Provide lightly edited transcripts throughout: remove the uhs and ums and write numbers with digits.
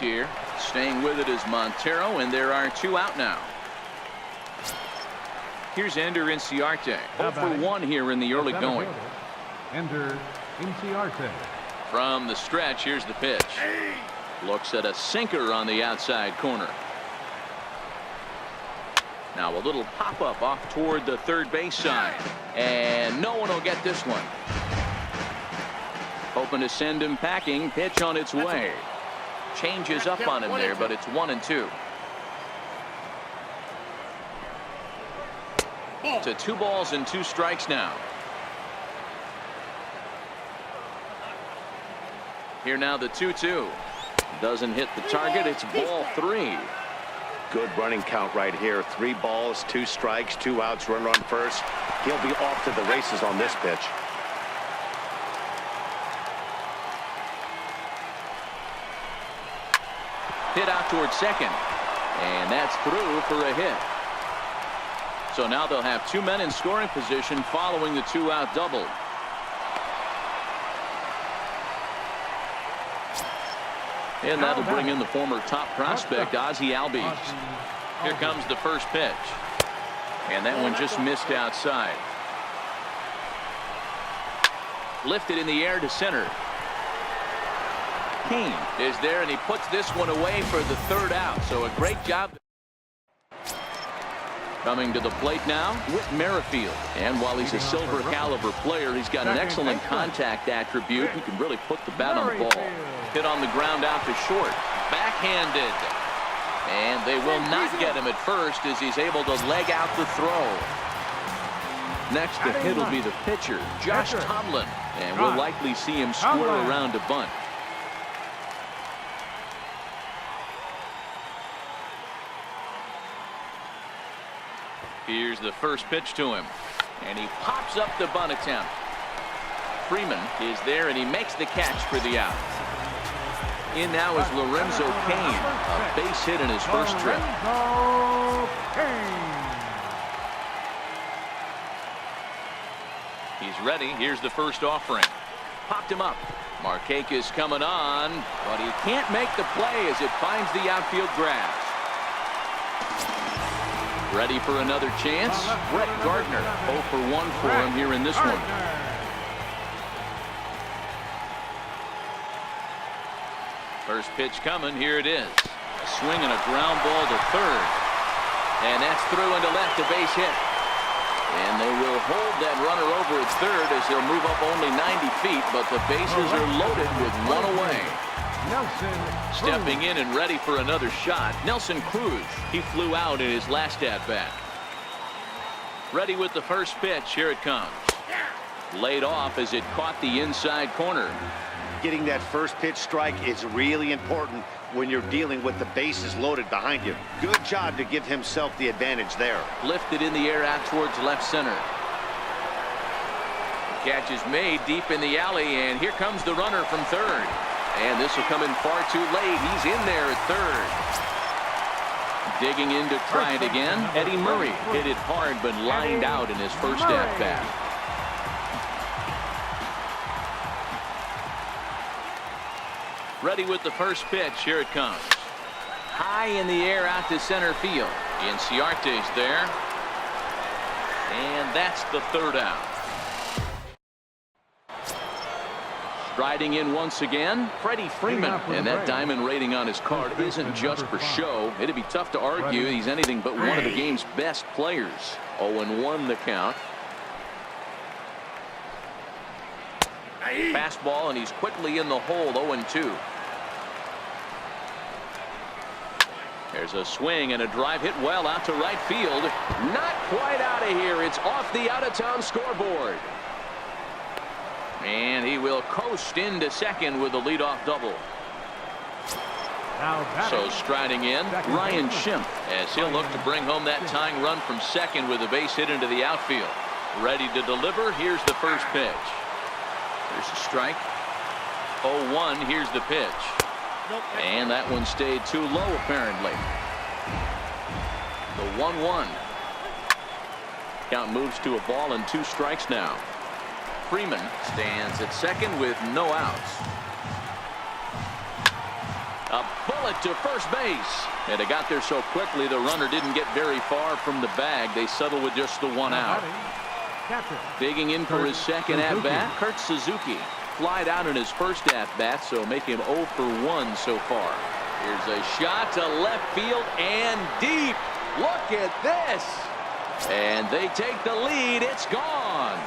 Here, staying with it is Montero, and there are 2 out now. Here's Ender Inciarte, 0 for 1 here in the early going. Ender Inciarte. From the stretch, here's the pitch. Looks at a sinker on the outside corner. Now a little pop-up off toward the third base side, and no one will get this one. Hoping to send him packing. Pitch on its way. Changes up on him there, but it's 1-2. To 2 balls and 2 strikes now. Here now the 2-2. Doesn't hit the target. It's ball 3. Good running count right here. 3 balls, 2 strikes, 2 outs, runner on first. He'll be off to the races on this pitch. Hit out towards second, and that's through for a hit. So now they'll have 2 men in scoring position following the 2-out double. And that'll bring in the former top prospect Ozzie Albies. Here comes the first pitch, and that one just missed outside. Lifted in the air to center. Kane is there, and he puts this one away for the 3rd out. So a great job. Coming to the plate now, Whit Merrifield. And while he's a silver caliber player, he's got an excellent contact attribute. He can really put the bat on the ball. Hit on the ground out to short. Backhanded. And they will not get him at first as he's able to leg out the throw. Next to hit will be the pitcher, Josh Tomlin. And we'll likely see him square around to bunt. Here's the first pitch to him, and he pops up the bunt attempt. Freeman is there, and he makes the catch for the out. In now is Lorenzo Cain, a base hit in his first trip. He's ready. Here's the first offering. Popped him up. Markakis coming on, but he can't make the play as it finds the outfield grass. Ready for another chance? Brett Gardner, 0 for 1 for him here in this one. First pitch coming. Here it is. A swing and a ground ball to third. And that's through into left, a base hit. And they will hold that runner over at third as they'll move up only 90 feet, but the bases are loaded with 1 away. Stepping in and ready for another shot, Nelson Cruz. He flew out in his last at-bat. Ready with the first pitch. Here it comes. Laid off as it caught the inside corner. Getting that first pitch strike is really important when you're dealing with the bases loaded behind you. Good job to give himself the advantage there. Lifted in the air out towards left center. Catch is made deep in the alley, and here comes the runner from third. And this will come in far too late. He's in there at third. Digging in to try it again. Eddie Murray hit it hard but lined out in his first at-bat. Ready with the first pitch. Here it comes. High in the air out to center field. Inciarte's there. And that's the 3rd out. Striding in once again, Freddie Freeman. And that diamond rating on his card isn't just for show. It'd be tough to argue he's anything but one of the game's best players. 0-1 the count. Fastball, and he's quickly in the hole. 0-2. There's a swing and a drive hit well out to right field. Not quite out of here. It's off the out-of-town scoreboard. And he will coast into second with a leadoff double. So striding in, Ryan Schimpf, as he'll look to bring home that tying run from second with a base hit into the outfield. Ready to deliver. Here's the first pitch. There's a strike. 0-1. Here's the pitch. And that one stayed too low, apparently. The 1-1. Count moves to a ball and 2 strikes now. Freeman stands at second with no outs. A bullet to first base. And it got there so quickly the runner didn't get very far from the bag. They settled with just the one out. Digging in for his second at-bat, Kurt Suzuki. Flied out in his first at-bat, so make him 0 for 1 so far. Here's a shot to left field and deep. Look at this. And they take the lead. It's gone.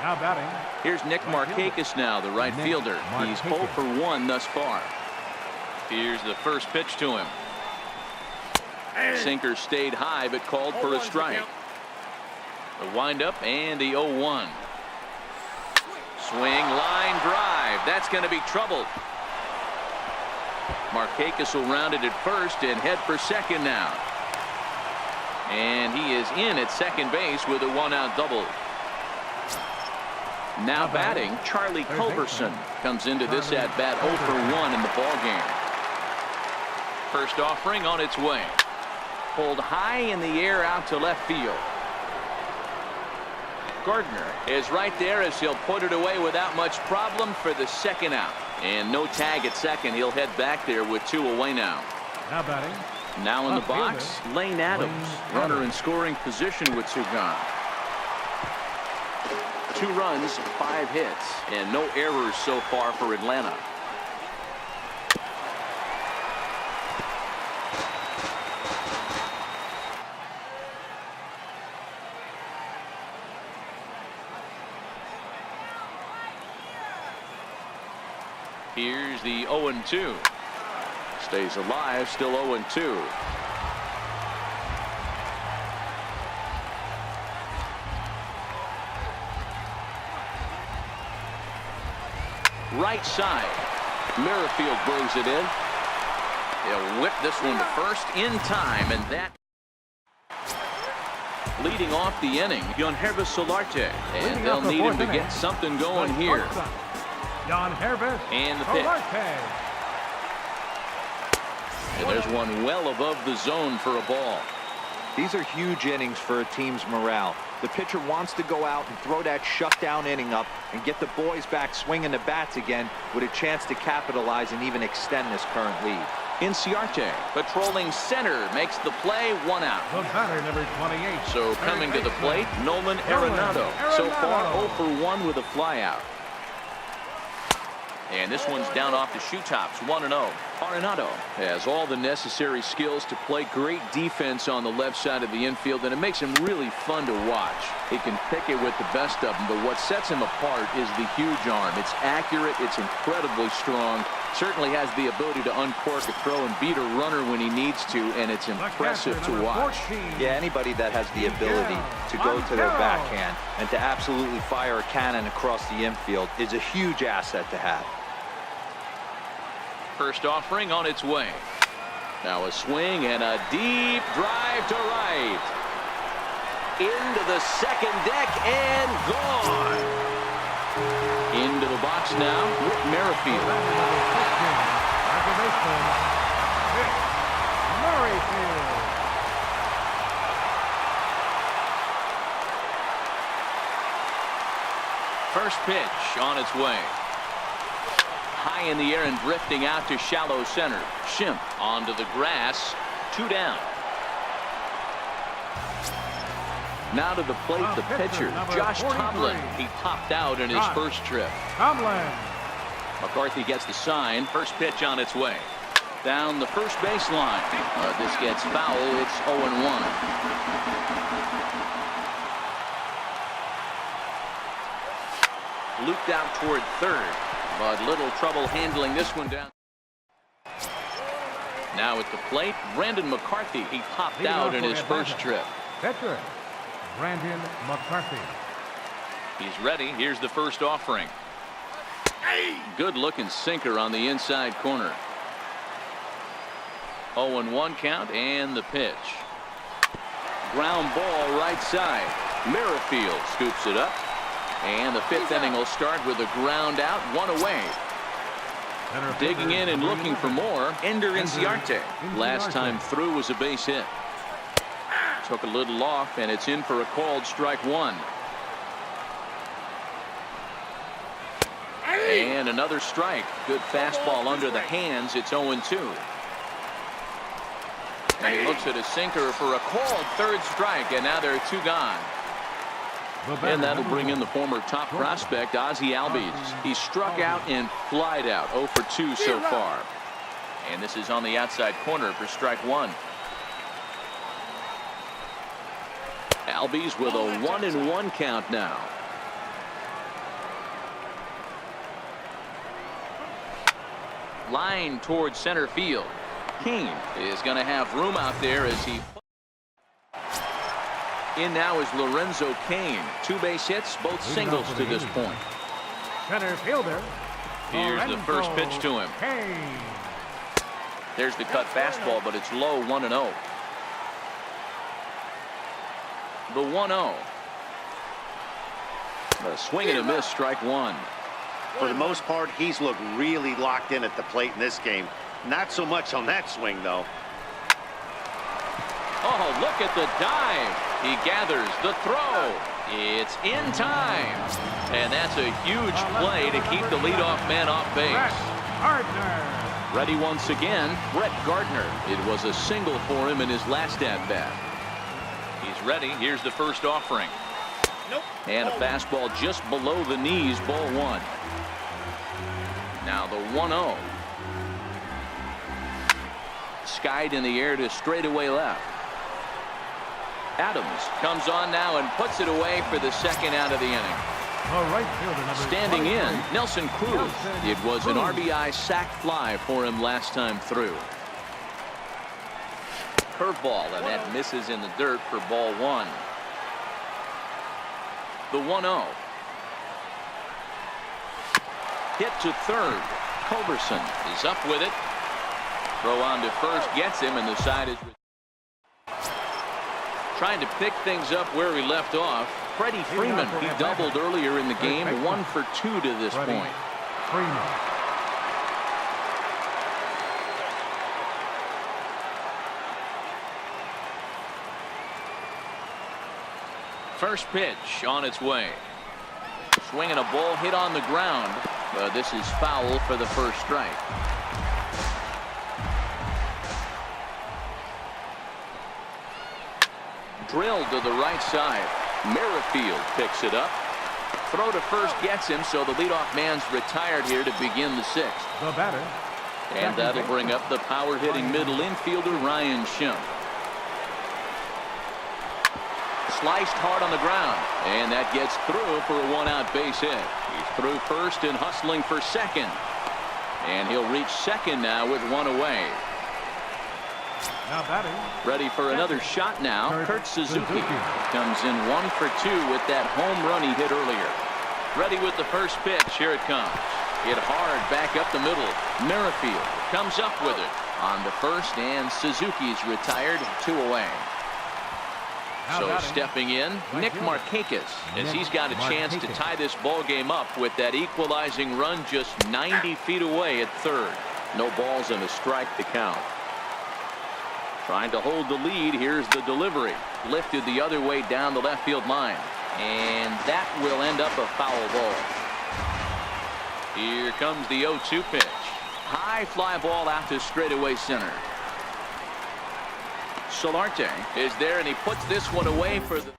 Now batting. Here's Nick Markakis now, the right fielder. He's 0 for 1 thus far. Here's the first pitch to him. Sinker stayed high but called for a strike. The windup and the 0-1. Swing, line drive. That's going to be trouble. Markakis will round it at first and head for second now. And he is in at second base with a one-out double. Now batting, Charlie Culberson comes into this at-bat 0 for 1 in the ballgame. First offering on its way. Pulled high in the air out to left field. Gardner is right there as he'll put it away without much problem for the second out. And no tag at second. He'll head back there with 2 away now. Now batting. Now in the box, Lane Adams. Runner in scoring position with 2 gone. 2 runs, 5 hits, and no errors so far for Atlanta. Here's the 0-2. Stays alive, still 0-2. Right side. Merrifield brings it in. He'll whip this one to first in time, and that leading off the inning, Yangervis Solarte. And they'll need him to get something going here. Yangervis and the pitch. And there's one well above the zone for a ball. These are huge innings for a team's morale. The pitcher wants to go out and throw that shutdown inning up and get the boys back swinging the bats again with a chance to capitalize and even extend this current lead. Inciarte patrolling center makes the play, 1 out. The batter, number 28. So coming to the plate, Nolan Arenado. So far 0 for 1 with a flyout. And this one's down off the shoe tops, 1-0. Arenado has all the necessary skills to play great defense on the left side of the infield, and it makes him really fun to watch. He can pick it with the best of them, but what sets him apart is the huge arm. It's accurate, it's incredibly strong, certainly has the ability to uncork a throw and beat a runner when he needs to, and it's impressive to watch. Yeah, anybody that has the ability to go to their backhand and to absolutely fire a cannon across the infield is a huge asset to have. First offering on its way. Now a swing and a deep drive to right. Into the second deck and gone. Into the box now with Merrifield. First pitch on its way. High in the air and drifting out to shallow center. Schimpf onto the grass. 2 down. Now to the plate, the pitcher, Josh Tomlin. He popped out in his first trip. Tomlin. McCarthy gets the sign. First pitch on its way. Down the first baseline. This gets foul. It's 0-1. Looped out toward third, but little trouble handling this one down. Now at the plate, Brandon McCarthy. He popped out in his first trip. Pitcher, Brandon McCarthy. He's ready. Here's the first offering. Good looking sinker on the inside corner. 0-1 count and the pitch. Ground ball right side. Merrifield scoops it up. And the 5th inning will start with a ground out, 1 away. Digging in and looking for more, Ender Inciarte. Last time through was a base hit. Took a little off, and it's in for a called strike 1. And another strike. Good fastball under the hands. It's 0-2. And he looks at a sinker for a called third strike, and now there are 2 gone. And that'll bring in the former top prospect, Ozzie Albies. He struck out and flied out, 0 for 2 so far. And this is on the outside corner for strike 1. Albies with a 1-1 count now. Line towards center field. Kane is going to have room out there as he. In now is Lorenzo Kane. 2 base hits, both singles to this point. Center fielder. Here's the first pitch to him. Kane. There's the cut fastball, but it's low, 1-0. The 1-0. A swing and a miss, strike 1. For the most part, he's looked really locked in at the plate in this game. Not so much on that swing, though. Oh, look at the dive. He gathers the throw. It's in time. And that's a huge play to keep the leadoff man off base. Ready once again, Brett Gardner. It was a single for him in his last at-bat. He's ready. Here's the first offering. And a fastball just below the knees, ball 1. Now the 1-0. Skied in the air to straightaway left. Adams comes on now and puts it away for the second out of the inning. Standing in, Nelson Cruz. It was an RBI sac fly for him last time through. Curveball, and that misses in the dirt for ball 1. The 1-0. Hit to third. Culberson is up with it. Throw on to first gets him, and the side is trying to pick things up where he left off. Freddie Freeman, he doubled earlier in the game, 1 for 2 to this point. First pitch on its way. Swinging a ball hit on the ground. This is foul for the first strike. Drilled to the right side. Merrifield picks it up. Throw to first gets him, so the leadoff man's retired here to begin the 6th. The batter. And that'll bring up the power-hitting middle infielder, Ryan Schimpf. Sliced hard on the ground, and that gets through for a 1-out base hit. He's through first and hustling for second. And he'll reach second now with 1 away. Now batting. Ready for another shot now. Kurt Suzuki comes in 1 for 2 with that home run he hit earlier. Ready with the first pitch. Here it comes. Hit hard back up the middle. Merrifield comes up with it on the first, and Suzuki's retired, 2 away. So stepping in, Nick Markakis, as he's got a chance to tie this ball game up with that equalizing run just 90 feet away at third. No balls and a strike to count. Trying to hold the lead. Here's the delivery. Lifted the other way down the left field line. And that will end up a foul ball. Here comes the 0-2 pitch. High fly ball out to straightaway center. Solarte is there, and he puts this one away for the.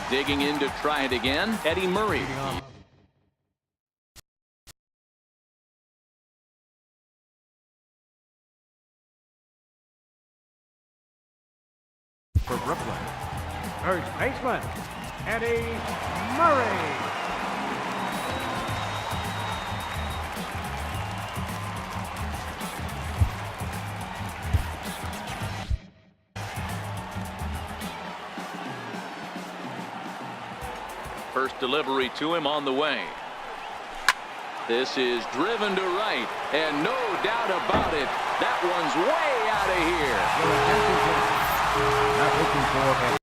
Digging in to try it again, Eddie Murray. For Brooklyn, first baseman, Eddie Murray. First delivery to him on the way. This is driven to right, and no doubt about it, that one's way out of here. Not looking for